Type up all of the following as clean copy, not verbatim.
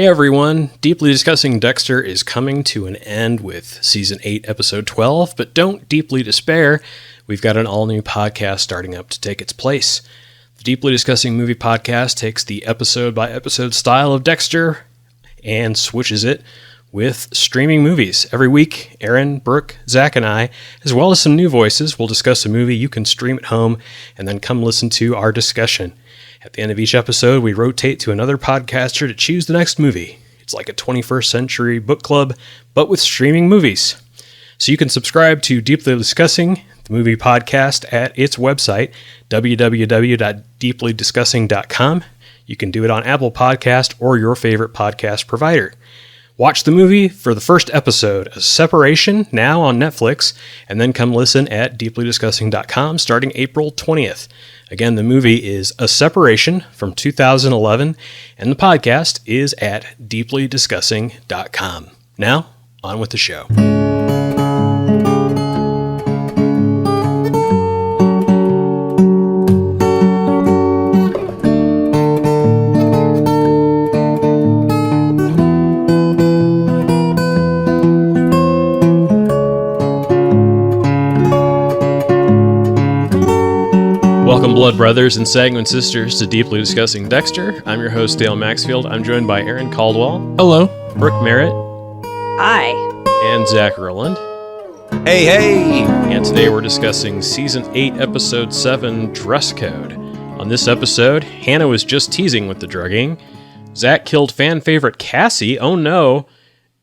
Hey everyone, Deeply Discussing Dexter is coming to an end with Season 8, Episode 12, but don't deeply despair. We've got an all-new podcast starting up to take its place. The Deeply Discussing Movie Podcast takes the episode-by-episode style of Dexter and switches it with streaming movies. Every week, Aaron, Brooke, Zach, and I, as well as some new voices, will discuss a movie you can stream at home and then come listen to our discussion. At the end of each episode, we rotate to another podcaster to choose the next movie. It's like a 21st century book club, but with streaming movies. So you can subscribe to Deeply Discussing, the movie podcast, at its website, www.deeplydiscussing.com. You can do it on Apple Podcast or your favorite podcast provider. Watch the movie for the first episode, A Separation, now on Netflix, and then come listen at deeplydiscussing.com starting April 20th. Again, the movie is A Separation from 2011, and the podcast is at deeplydiscussing.com. Now, on with the show. Welcome, Blood Brothers and Sanguine Sisters, to Deeply Discussing Dexter. I'm your host, Dale Maxfield. I'm joined by Aaron Caldwell. Hello. Brooke Merritt. Hi. And Zach Rowland. Hey, hey! And today we're discussing Season 8, Episode 7, Dress Code. On this episode, Hannah was just teasing with the drugging. Zach killed fan favorite Cassie, oh no.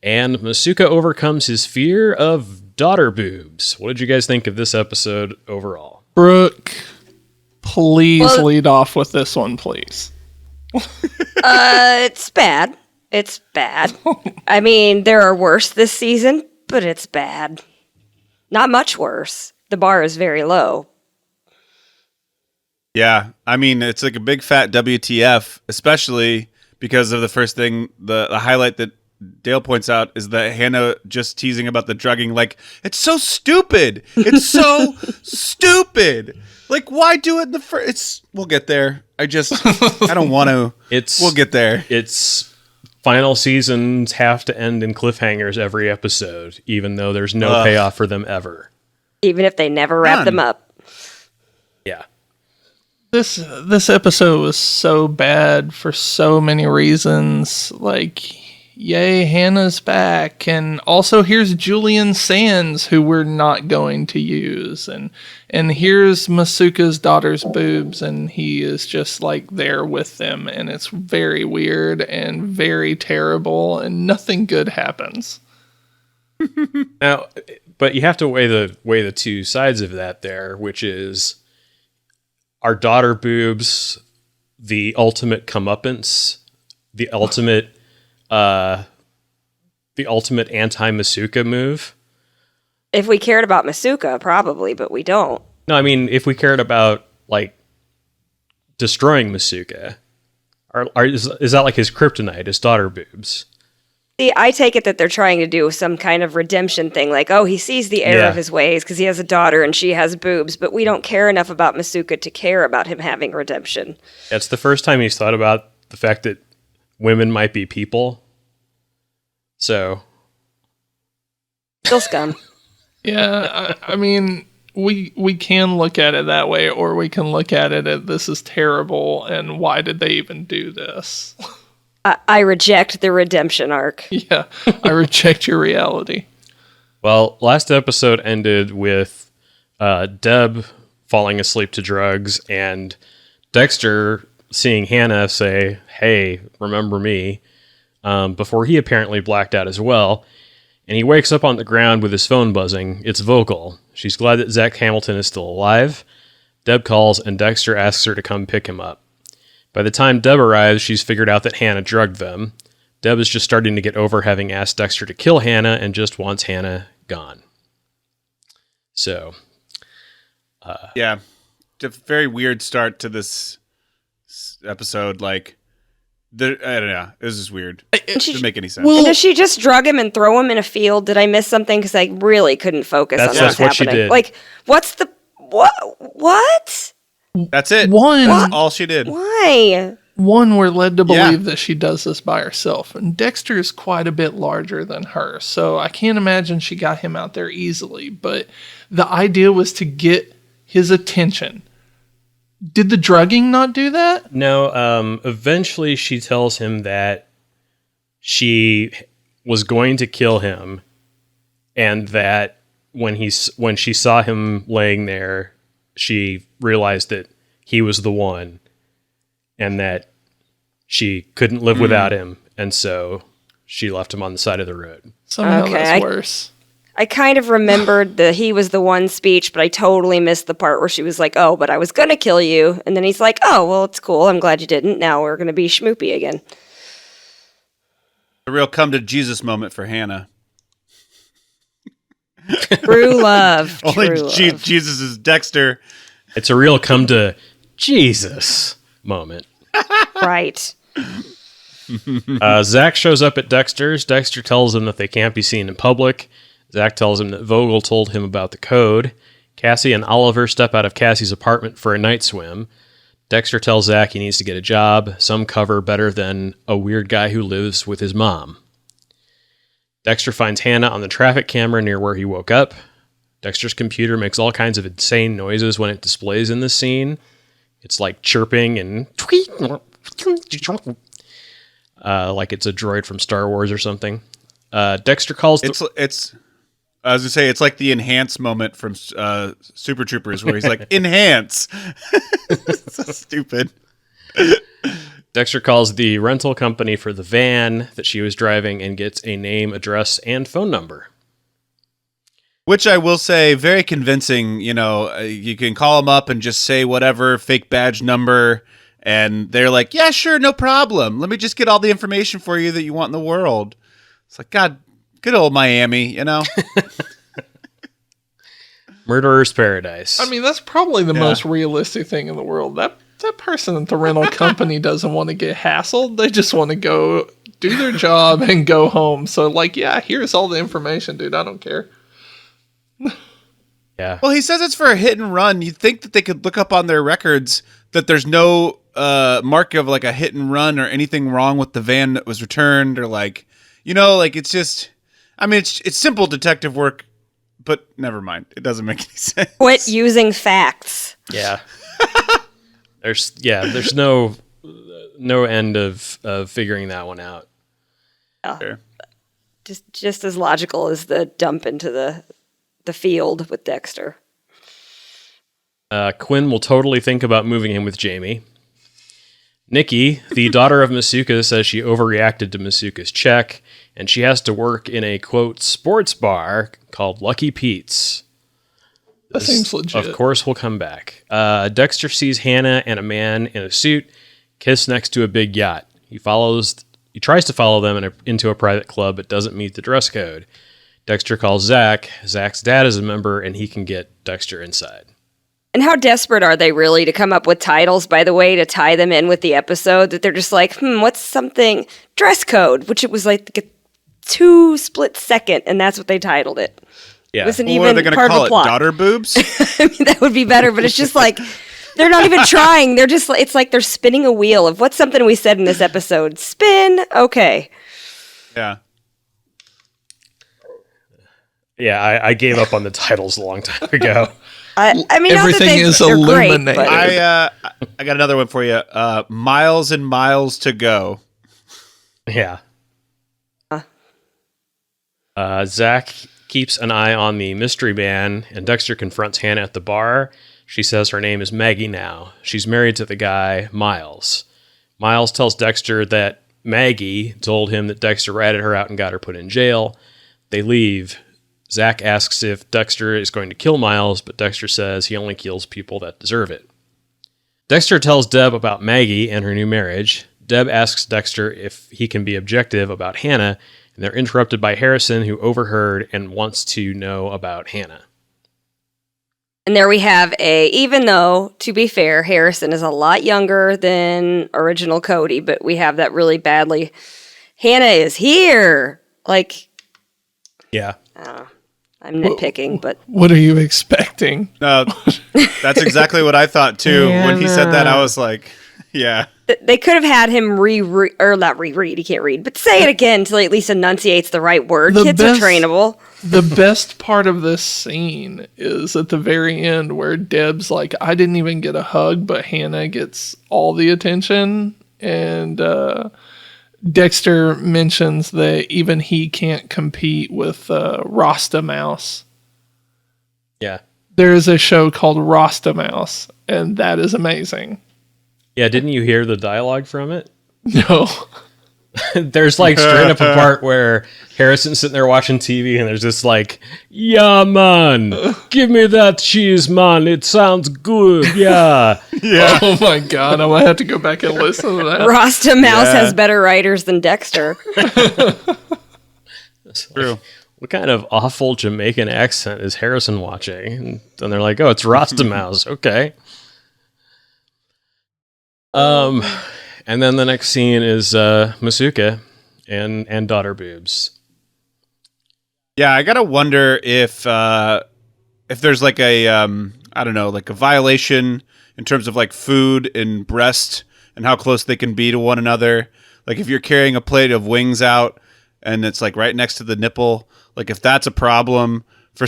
And Masuka overcomes his fear of daughter boobs. What did you guys think of this episode overall? Brooke, please lead off with this one, please. It's bad. It's bad. I mean, there are worse this season, but it's bad. Not much worse. The bar is very low. Yeah, I mean, it's like a big fat WTF, especially because of the first thing, the highlight that Dale points out is that Hannah just teasing about the drugging. Like, it's so stupid. It's so stupid. Like, why do it in the first? We'll get there. I don't want to. We'll get there. It's final seasons have to end in cliffhangers every episode, even though there's no payoff for them ever. Even if they never wrap them up. Yeah. This episode was so bad for so many reasons. Like, yay, Hannah's back. And also here's Julian Sands, who we're not going to use. And here's Masuka's daughter's boobs, and he is just like there with them. And it's very weird and very terrible, and nothing good happens. Now, but you have to weigh the two sides of that there, which is, are daughter boobs the ultimate comeuppance, the ultimate anti-Masuka move? If we cared about Masuka, probably, but we don't. No, I mean, if we cared about, like, destroying Masuka, is that like his kryptonite, his daughter boobs? See, I take it that they're trying to do some kind of redemption thing, like, oh, he sees the error of his ways because he has a daughter and she has boobs, but we don't care enough about Masuka to care about him having redemption. It's the first time he's thought about the fact that women might be people. So. Still scum. Yeah, I mean, we can look at it that way, or we can look at it as this is terrible, and why did they even do this? I reject the redemption arc. Yeah, I reject your reality. Well, last episode ended with Deb falling asleep to drugs and Dexter seeing Hannah say, hey, remember me, before he apparently blacked out as well. And he wakes up on the ground with his phone buzzing. It's vocal. She's glad that Zach Hamilton is still alive. Deb calls and Dexter asks her to come pick him up. By the time Deb arrives, she's figured out that Hannah drugged them. Deb is just starting to get over having asked Dexter to kill Hannah and just wants Hannah gone. So, yeah, it's a very weird start to this episode. Like, I don't know. It was just weird. It didn't make any sense. Well, does she just drug him and throw him in a field? Did I miss something? Because I really couldn't focus on what's happening. She did. Like, what's the what? That's it. That's all she did. Why? one, we're led to believe that she does this by herself. And Dexter is quite a bit larger than her. So I can't imagine she got him out there easily. But the idea was to get his attention. Did the drugging not do that? No, eventually she tells him that she was going to kill him, and that when she saw him laying there, she realized that he was the one, and that she couldn't live without him, and so she left him on the side of the road. Somehow that's worse. I kind of remembered the he was the one speech, but I totally missed the part where she was like, oh, but I was going to kill you. And then he's like, oh, well, it's cool. I'm glad you didn't. Now we're going to be schmoopy again. A real come to Jesus moment for Hannah. True love. Only True love. Jesus is Dexter. It's a real come to Jesus moment. Right. Zach shows up at Dexter's. Dexter tells him that they can't be seen in public. Zach tells him that Vogel told him about the code. Cassie and Oliver step out of Cassie's apartment for a night swim. Dexter tells Zach he needs to get a job, some cover better than a weird guy who lives with his mom. Dexter finds Hannah on the traffic camera near where he woke up. Dexter's computer makes all kinds of insane noises when it displays in this scene. It's like chirping and tweet, like it's a droid from Star Wars or something. Dexter calls. I was gonna say it's like the enhance moment from Super Troopers, where he's like, "Enhance." So stupid. Dexter calls the rental company for the van that she was driving and gets a name, address, and phone number. Which I will say, very convincing. You know, you can call them up and just say whatever fake badge number, and they're like, "Yeah, sure, no problem. Let me just get all the information for you that you want in the world." It's like, God, good old Miami, you know? Murderer's paradise. I mean, that's probably the most realistic thing in the world. That person at the rental company doesn't want to get hassled. They just want to go do their job and go home. So, like, yeah, here's all the information, dude. I don't care. Yeah. Well, he says it's for a hit and run. You'd think that they could look up on their records that there's no mark of like a hit and run or anything wrong with the van that was returned, or like, you know, like it's just, I mean, it's simple detective work, but never mind. It doesn't make any sense. Quit using facts. Yeah. There's no end of figuring that one out. Oh. Sure. Just as logical as the dump into the field with Dexter. Quinn will totally think about moving in with Jamie. Nikki, the daughter of Masuka, says she overreacted to Masuka's check, and she has to work in a, quote, sports bar called Lucky Pete's. That seems legit. Of course, we'll come back. Dexter sees Hannah and a man in a suit kiss next to a big yacht. He tries to follow them into a private club, but doesn't meet the dress code. Dexter calls Zach. Zach's dad is a member, and he can get Dexter inside. And how desperate are they really to come up with titles, by the way, to tie them in with the episode, that they're just like, what's something? Dress code, which it was like a 2 split second, and that's what they titled it. Yeah. It wasn't What even are they going to part of call the it? plot. Daughter boobs? I mean, that would be better, but it's just like, they're not even trying. They're just, it's like they're spinning a wheel of what's something we said in this episode. Spin, okay. Yeah. Yeah, I gave up on the titles a long time ago. I mean, everything is they're great, illuminated. but I got another one for you. Miles and miles to go. Yeah. Zach keeps an eye on the mystery man, and Dexter confronts Hannah at the bar. She says her name is Maggie now. She's married to the guy, Miles. Miles tells Dexter that Maggie told him that Dexter ratted her out and got her put in jail. They leave. Zach asks if Dexter is going to kill Miles, but Dexter says he only kills people that deserve it. Dexter tells Deb about Maggie and her new marriage. Deb asks Dexter if he can be objective about Hannah, and they're interrupted by Harrison, who overheard and wants to know about Hannah. And there we have even though, to be fair, Harrison is a lot younger than original Cody, but we have that really badly. Hannah is here! Like, Yeah. I'm nitpicking, but... What are you expecting? No, that's exactly what I thought too. When he said that, I was like, yeah. They could have had him not reread. He can't read, but say it again until he at least enunciates the right word. Kids are trainable. The best part of this scene is at the very end where Deb's like, I didn't even get a hug, but Hannah gets all the attention. And Dexter mentions that even he can't compete with Rasta Mouse. Yeah. There is a show called Rasta Mouse, and that is amazing. Yeah, didn't you hear the dialogue from it? No. There's like straight up a part where Harrison's sitting there watching TV and there's this like, yeah, man, give me that cheese, man. It sounds good. Yeah. Yeah. Oh my God. I'm going to have to go back and listen to that. Rasta Mouse has better writers than Dexter. True. What kind of awful Jamaican accent is Harrison watching? And then they're like, oh, it's Rasta Mouse. Okay. And then the next scene is Masuka and daughter boobs. Yeah, I gotta wonder if there's like a I don't know, like a violation in terms of like food and breast and how close they can be to one another. Like if you're carrying a plate of wings out and it's like right next to the nipple, like if that's a problem for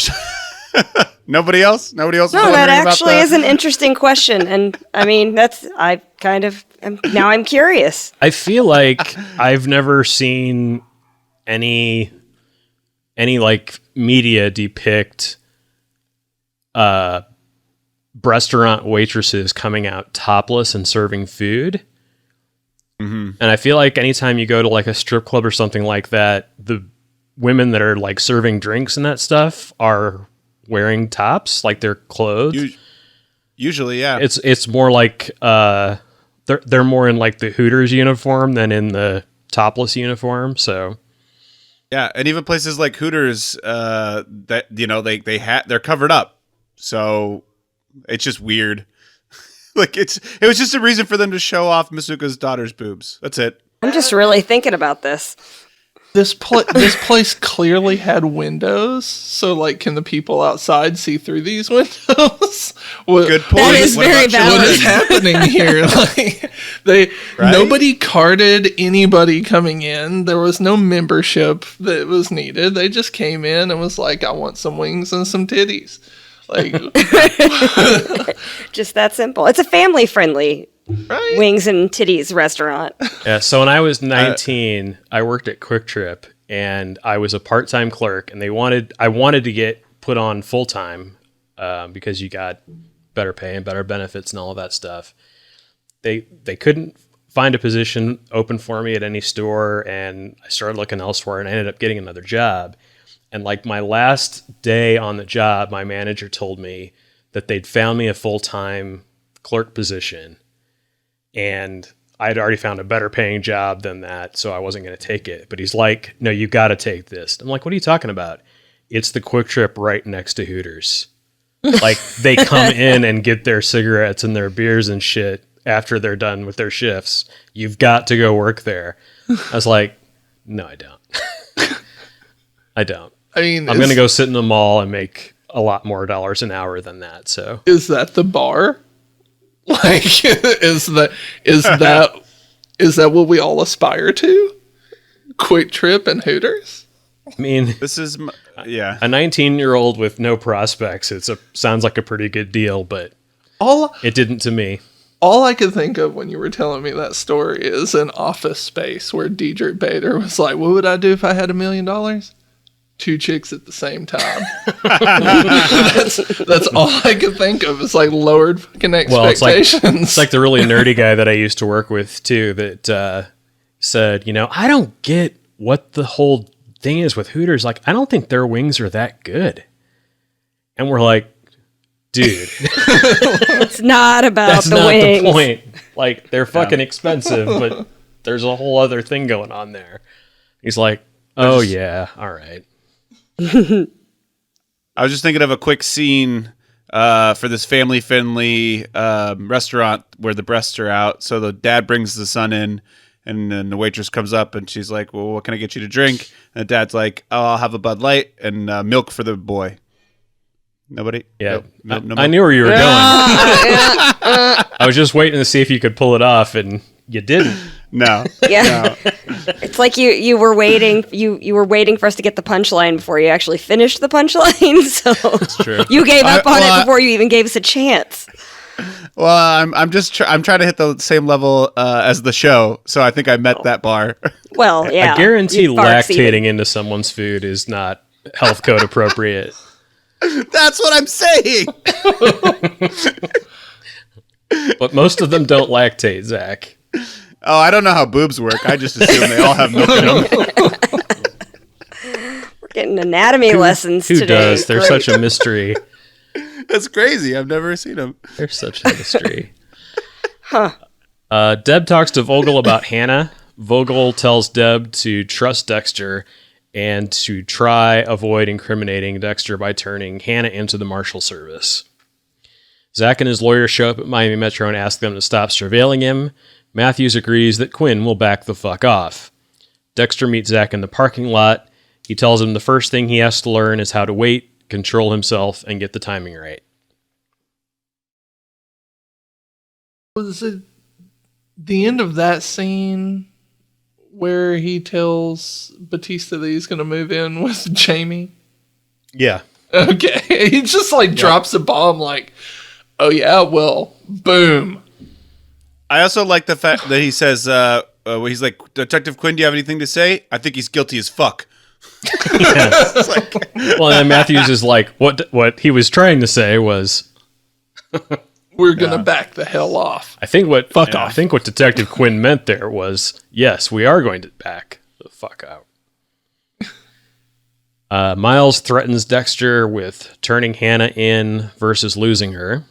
nobody else. No, that actually is an interesting question, and I mean I'm curious. I feel like I've never seen any like media depict restaurant waitresses coming out topless and serving food. Mm-hmm. And I feel like anytime you go to like a strip club or something like that, the women that are like serving drinks and that stuff are wearing tops, like they're clothed. Usually, yeah. It's more like they're more in like the Hooters uniform than in the topless uniform. So yeah, and even places like Hooters, that they're covered up, so it's just weird. Like it was just a reason for them to show off Masuka's daughter's boobs. That's it. I'm just really thinking about this. This place clearly had windows, so like, can the people outside see through these windows? Good point. That is very valid. What is happening here? Like, nobody carded anybody coming in. There was no membership that was needed. They just came in and was like, I want some wings and some titties. Like, just that simple. It's a family friendly wings and titties restaurant. Yeah. So when I was 19, I worked at Quick Trip and I was a part-time clerk, and I wanted to get put on full-time because you got better pay and better benefits and all of that stuff. They couldn't find a position open for me at any store, and I started looking elsewhere, and I ended up getting another job. And like my last day on the job, my manager told me that they'd found me a full-time clerk position, and I'd already found a better paying job than that, so I wasn't going to take it. But he's like, no, you got to take this. I'm like, what are you talking about? It's the Quick Trip right next to Hooters. Like, they come in and get their cigarettes and their beers and shit after they're done with their shifts. You've got to go work there. I was like, no, I don't. I don't. I mean, I'm going to go sit in the mall and make a lot more dollars an hour than that. So is that the bar? Like, is that what we all aspire to? Quick Trip and Hooters? I mean, this is a 19-year-old with no prospects. Sounds like a pretty good deal, but it didn't to me. All I could think of when you were telling me that story is an Office Space where Diedrich Bader was like, what would I do if I had $1 million? 2 chicks at the same time. that's all I could think of. It's like lowered fucking expectations. Well, it's like the really nerdy guy that I used to work with too that said, I don't get what the whole thing is with Hooters. Like, I don't think their wings are that good. And we're like, dude, it's not about that's the not wings. the point. Like, they're fucking expensive, but there's a whole other thing going on there. He's like, oh yeah, all right. I was just thinking of a quick scene for this family-friendly restaurant where the breasts are out. So the dad brings the son in, and then the waitress comes up, and she's like, well, what can I get you to drink? And the dad's like, oh, I'll have a Bud Light and milk for the boy. Nobody? Yeah. No I knew where you were going. I was just waiting to see if you could pull it off, and you didn't. No. Yeah. No. It's like you were waiting. You were waiting for us to get the punchline before you actually finished the punchline. So true. you gave up on well, it before you even gave us a chance. Well, I'm just I'm trying to hit the same level as the show, so I think I met that bar. Well, yeah. I guarantee you far exceeded. lactating into someone's food is not health code appropriate. That's what I'm saying. But most of them don't lactate, Zach. Oh, I don't know how boobs work. I just assume they all have milk in them. We're getting anatomy lessons Who today. does? They're Great. such a mystery. That's crazy. I've never seen them. They're such a mystery. Deb talks to Vogel about Hannah. Vogel tells Deb to trust Dexter and to try avoid incriminating Dexter by turning Hannah into the Marshal Service. Zach and his lawyer show up at Miami Metro and ask them to stop surveilling him. Matthews agrees that Quinn will back the fuck off. Dexter meets Zach in the parking lot. He tells him the first thing he has to learn is how to wait, control himself, and get the timing right. Was it the end of that scene where he tells Batista that he's going to move in with Jamie? Yeah. Okay. He just like drops a bomb like, oh yeah, well, boom. I also like the fact that he says, he's like, Detective Quinn, do you have anything to say? I think he's guilty as fuck. Well, and Matthews is like, what he was trying to say was, We're going to back the hell off. I think what Fuck I off. think what Detective Quinn meant there was, yes, we are going to back the fuck out. Miles threatens Dexter with turning Hannah in versus losing her.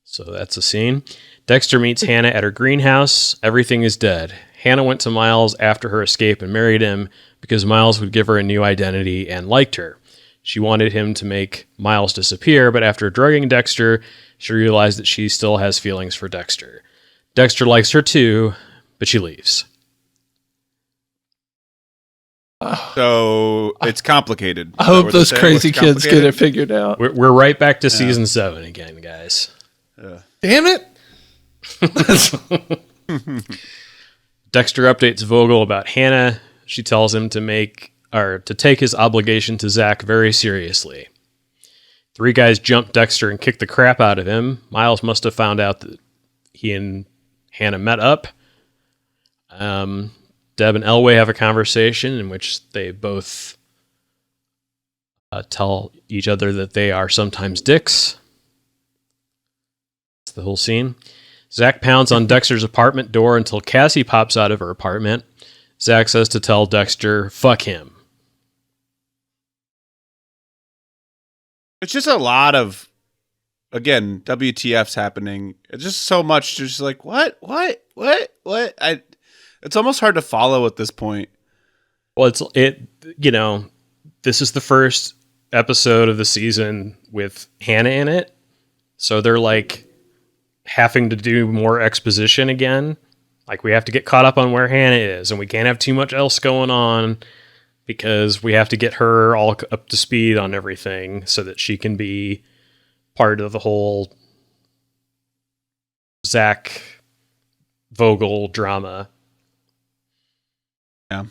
So that's a scene. Dexter meets Hannah at her greenhouse. Everything is dead. Hannah went to Miles after her escape and married him because Miles would give her a new identity and liked her. She wanted him to make Miles disappear, but after drugging Dexter, she realized that she still has feelings for Dexter. Dexter likes her too, but she leaves. So it's complicated. I hope those crazy kids get it figured out. We're right back to season 7 again, guys. Damn it. Dexter updates Vogel about Hannah. She tells him to take his obligation to Zach very seriously. 3 guys jump Dexter and kick the crap out of him. Miles must have found out that he and Hannah met up. Deb and Elway have a conversation in which they both tell each other that they are sometimes dicks. That's the whole scene. Zach pounds on Dexter's apartment door until Cassie pops out of her apartment. Zach says to tell Dexter, fuck him. It's just a lot of, again, WTFs happening. It's just so much. Just like, what? It's almost hard to follow at this point. Well, this is the first episode of the season with Hannah in it. So they're like having to do more exposition again. Like we have to get caught up on where Hannah is and we can't have too much else going on because we have to get her all up to speed on everything so that she can be part of the whole Zach Vogel drama. Yeah.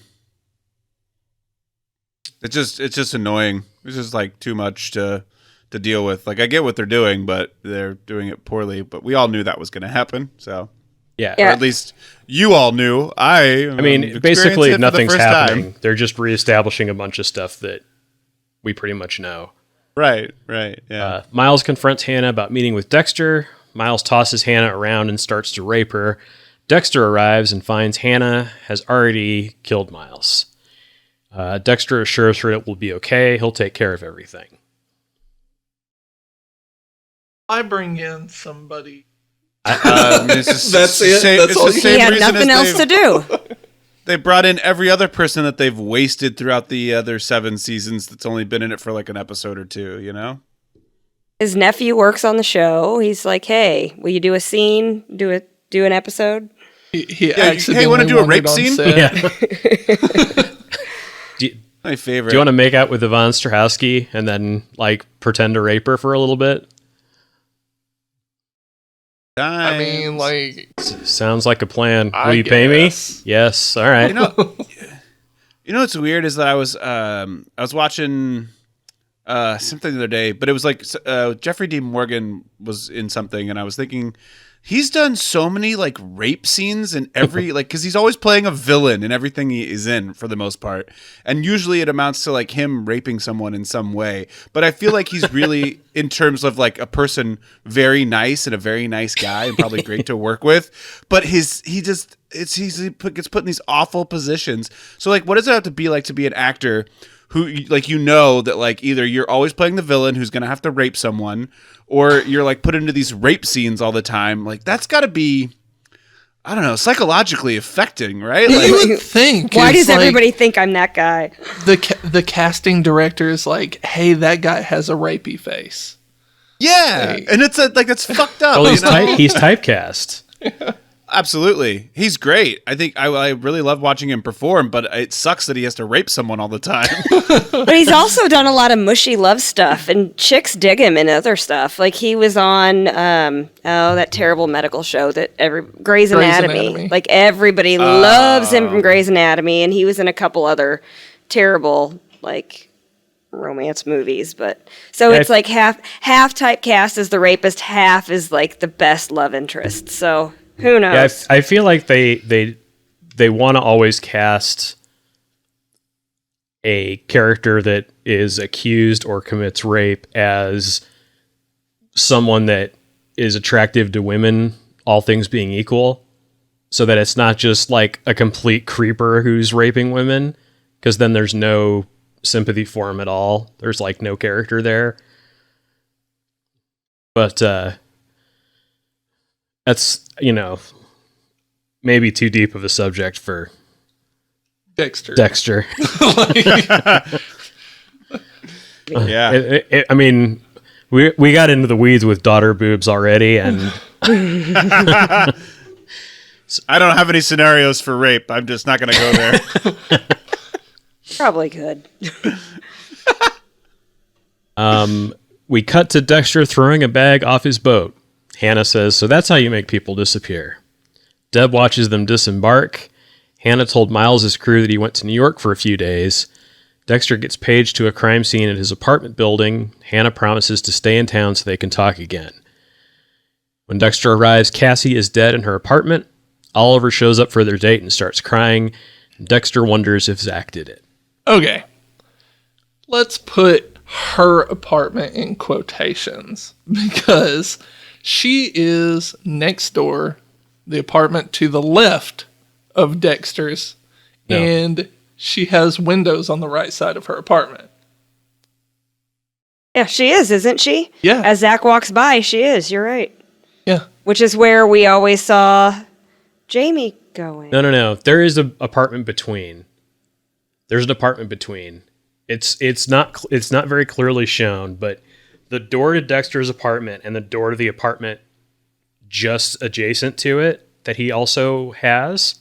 It's just annoying. It's just like too much to deal with. Like I get what they're doing, but they're doing it poorly. But we all knew that was going to happen. So Yeah. or at least you all knew. I mean, basically nothing's happening. They're just reestablishing a bunch of stuff that we pretty much know. Right. Yeah. Miles confronts Hannah about meeting with Dexter. Miles tosses Hannah around and starts to rape her. Dexter arrives and finds Hannah has already killed Miles. Dexter assures her it will be okay. He'll take care of everything. I bring in somebody. That's it? That's all He had nothing else to do. They brought in every other person that they've wasted throughout the other 7 seasons that's only been in it for like an episode or 2, you know? His nephew works on the show. He's like, hey, will you do a scene? Do an episode? He hey, want to do a rape scene? Yeah. My favorite. Do you want to make out with Yvonne Strahovski and then like pretend to rape her for a little bit? I mean, like, Sounds like a plan. I Will you pay me? guess. Yes. All right. You know what's weird is that I was watching something the other day, but it was like Jeffrey D. Morgan was in something, and I was thinking he's done so many like rape scenes in every like because he's always playing a villain in everything he is in for the most part, and usually it amounts to like him raping someone in some way. But I feel like he's really in terms of like a person very nice and a very nice guy and probably great to work with. But he gets put in these awful positions. So like, what does it have to be like to be an actor who like that like either you're always playing the villain who's gonna have to rape someone, or you're like put into these rape scenes all the time? Like that's got to be, I don't know, psychologically affecting, right? Like, you would think. Why it's does like everybody think I'm that guy? the casting director is like, hey, that guy has a rapey face. yeah, and it's like it's fucked up. Well, you know? he's typecast. Absolutely, he's great. I think I really love watching him perform, but it sucks that he has to rape someone all the time. But he's also done a lot of mushy love stuff, and chicks dig him in other stuff. Like he was on that terrible medical show that Grey's Anatomy. Like everybody loves him from Grey's Anatomy, and he was in a couple other terrible like romance movies. But so it's like half typecast as the rapist, half is like the best love interest. So who knows? Yeah, I feel like they want to always cast a character that is accused or commits rape as someone that is attractive to women, all things being equal, so that it's not just like a complete creeper who's raping women, because then there's no sympathy for him at all. There's like no character there. But that's, maybe too deep of a subject for Dexter. Yeah, I mean, we got into the weeds with daughter boobs already, and I don't have any scenarios for rape. I'm just not going to go there. Probably could. we cut to Dexter throwing a bag off his boat. Hannah says, "So that's how you make people disappear." Deb watches them disembark. Hannah told Miles' crew that he went to New York for a few days. Dexter gets paged to a crime scene at his apartment building. Hannah promises to stay in town so they can talk again. When Dexter arrives, Cassie is dead in her apartment. Oliver shows up for their date and starts crying. Dexter wonders if Zach did it. Okay. Let's put her apartment in quotations because she is next door, the apartment to the left of Dexter's, and she has windows on the right side of her apartment. Yeah, she is, isn't she? Yeah. As Zach walks by, she is. You're right. Yeah. Which is where we always saw Jamie going. No. There is an apartment between. There's an apartment between. It's not very clearly shown, but the door to Dexter's apartment and the door to the apartment just adjacent to it that he also has,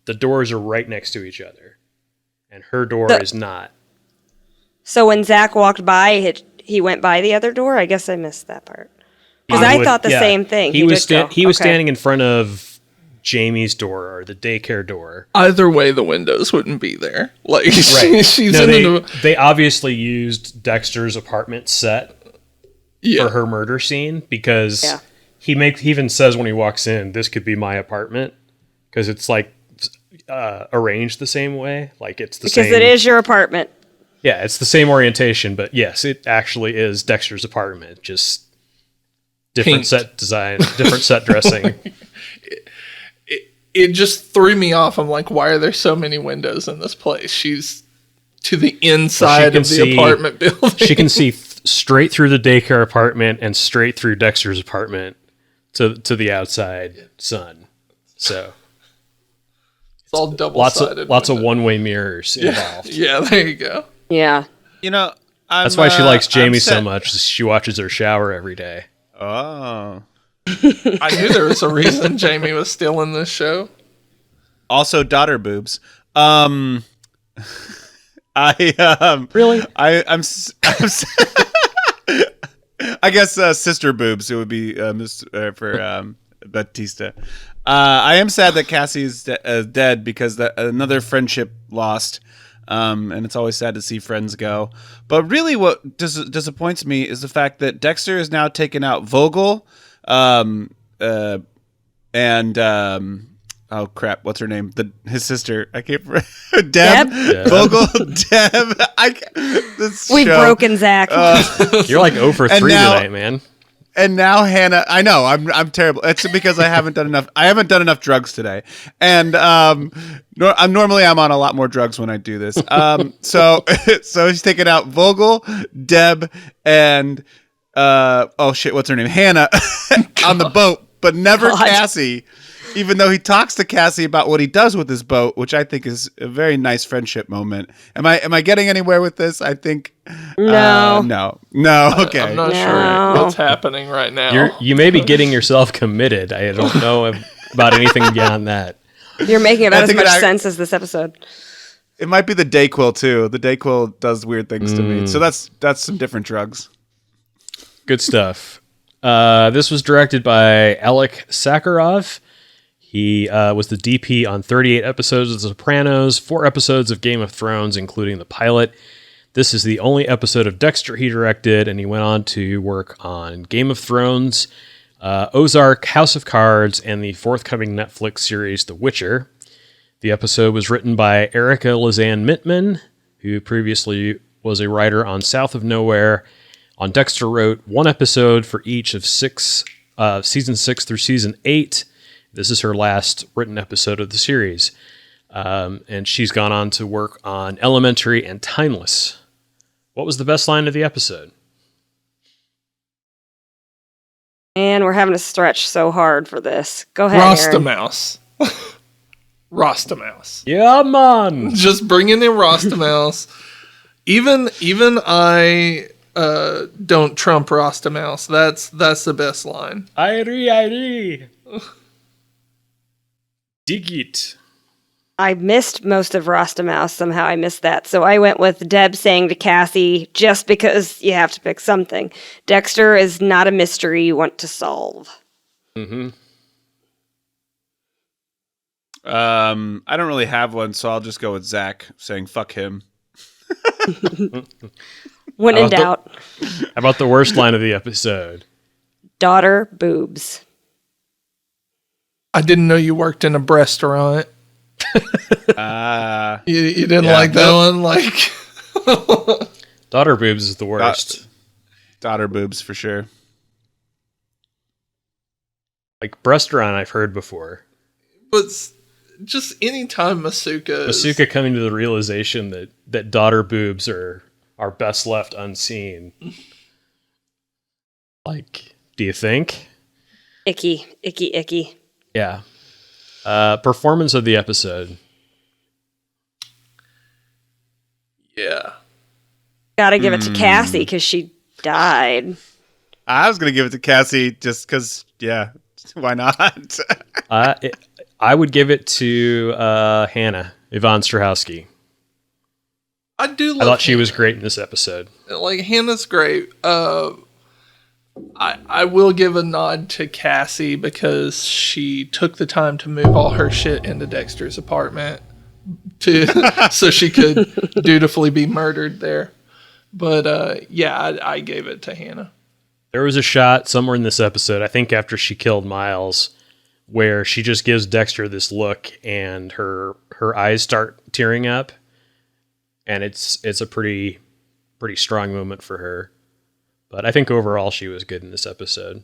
the doors are right next to each other, and her door is not. So when Zach walked by, he went by the other door? I guess I missed that part. Because I thought the same thing. He was standing in front of Jamie's door, or the daycare door. Either way, the windows wouldn't be there. Like, right. she's they obviously used Dexter's apartment set for her murder scene, because he even says when he walks in, "This could be my apartment," because it's like arranged the same way. Like it's the same. Because it is your apartment. Yeah, it's the same orientation, but yes, it actually is Dexter's apartment. Just different set design, different set dressing. It just threw me off. I'm like, why are there so many windows in this place? She's to the inside of the apartment building. She can see straight through the daycare apartment and straight through Dexter's apartment to the outside sun. So it's all double-sided. Lots of one-way mirrors involved. Yeah, there you go. Yeah. That's why she likes Jamie so much. She watches her shower every day. Oh. I knew there was a reason Jamie was still in this show. Also, daughter boobs. Really? I'm I guess sister boobs. It would be for Batista. I am sad that Cassie's dead because another friendship lost. And it's always sad to see friends go. But really what disappoints me is the fact that Dexter is now taking out Vogel and oh crap, what's her name? His sister. I can't remember. Deb? Vogel, Deb. We've broken Zach. You're like 0 for 3 tonight, man. And now Hannah, I know I'm terrible. It's because I haven't done enough. I haven't done enough drugs today, and normally I'm on a lot more drugs when I do this. So he's taking out Vogel, Deb, and oh shit, what's her name? Hannah on the boat, but never Cassie. Even though he talks to Cassie about what he does with his boat, which I think is a very nice friendship moment. Am I getting anywhere with this? I think no. Okay, I'm not sure what's happening right now. You may be getting yourself committed. I don't know about anything beyond that. You're making about as much sense as this episode. It might be the Dayquil too. The Dayquil does weird things to me. So that's some different drugs. Good stuff. This was directed by Alec Sakharov. He was the DP on 38 episodes of The Sopranos, 4 episodes of Game of Thrones, including the pilot. This is the only episode of Dexter he directed, and he went on to work on Game of Thrones, Ozark, House of Cards, and the forthcoming Netflix series The Witcher. The episode was written by Erica Lizanne Mintman, who previously was a writer on South of Nowhere. On Dexter wrote 1 episode for each of season 6 through season 8. This is her last written episode of the series. And she's gone on to work on Elementary and Timeless. What was the best line of the episode? And we're having to stretch so hard for this. Go ahead, Rostamouse. Rostamouse. Yeah, man. Just bringing in Rostamouse. Even I don't trump Rostamouse. That's the best line. I agree. Dig it. I missed most of Rostamouse. Somehow I missed that. So I went with Deb saying to Cassie, just because you have to pick something. Dexter is not a mystery you want to solve. Mm-hmm. I don't really have one, so I'll just go with Zach saying fuck him. When in doubt. How about the worst line of the episode? Daughter boobs. I didn't know you worked in a restaurant. You didn't like that one? Like Daughter boobs is the worst. Daughter boobs for sure. Like restaurant I've heard before. But just anytime Masuka coming to the realization that daughter boobs are best left unseen. Like, do you think? Icky. Yeah. Performance of the episode. Yeah. Gotta give it to Cassie because she died. I was going to give it to Cassie just because, yeah, why not? I would give it to Hannah, Yvonne Strahovski. I do love I thought she Hannah. was great in this episode. Like, Hannah's great. I will give a nod to Cassie because she took the time to move all her shit into Dexter's apartment so she could dutifully be murdered there. But yeah, I gave it to Hannah. There was a shot somewhere in this episode, I think after she killed Miles, where she just gives Dexter this look and her eyes start tearing up. And it's a pretty strong moment for her. But I think overall she was good in this episode.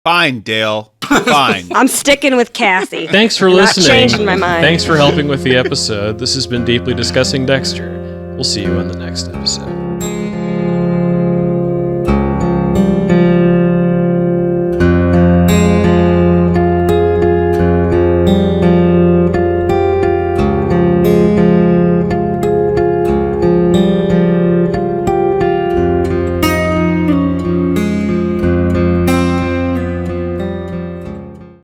Fine, Dale. Fine. I'm sticking with Cassie. Thanks for I'm listening. Not changing my mind. Thanks for helping with the episode. This has been Deeply Discussing Dexter. We'll see you on the next episode.